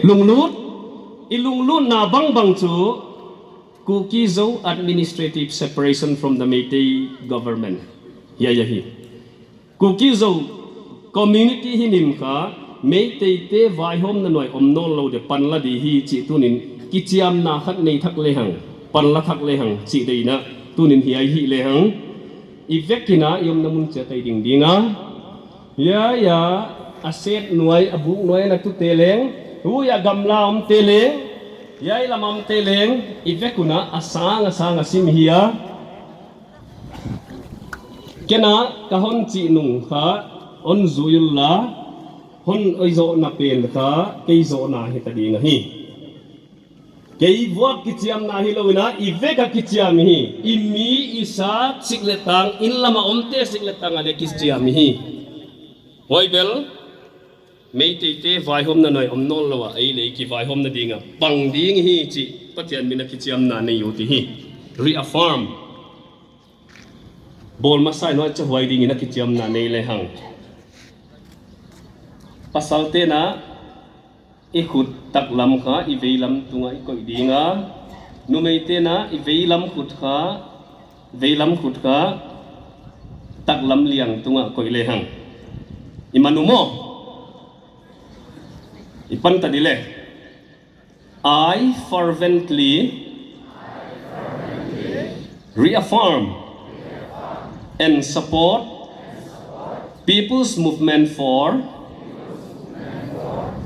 lung lut ilung lut na bang chu Kuki-Zo administrative separation from the Meitei government ya hi Kuki-Zo community hi nim kha Meitei te vai hom na noi omnol lo de pan la di hi chi tunin kichiam na khat nei thak le hang pan la thak le hang chi dei na tunin hi ai hi le hang ivekina yom namun che tai ding dinga ya aset nuai abu nuai na tu teleng hu ya gamla om teleng yai lamam teleng ivekuna asang asim hiya kena kahon chi nung kha on zuyul la hon oizo na pen kha keizo na hi ta ding hi kei vok kichiam na hi loina iveka kichiam hi imi isa sikletang inlama omte sikletang ade kichiam hi hoibel Meitei te vai hom na noi omnol lawa ai le ki vai hom na dinga pang ding hi chi patian mina kichiam na nei yuti hi reaffirm bol masai no cha huai ding ina kichiam na nei le hang pasal te na ikhut tak lam kha I veilam tunga I koi dinga numei te na I veilam khut kha tak lam liang tunga koi le hang imanumo ipan tadile I fervently reaffirm and support people's movement for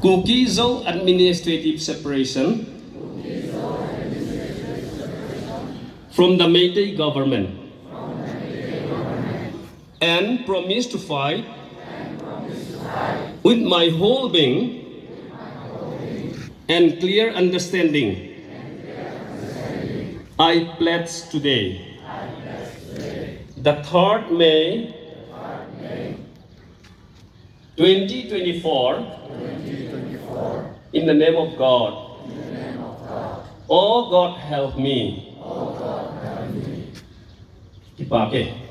Kuki-Zo administrative separation from the Meitei government and promise to fight with my whole being and clear understanding. I pledge today, the 3rd May 2024, in the name of God. Oh God, help me. Kipake.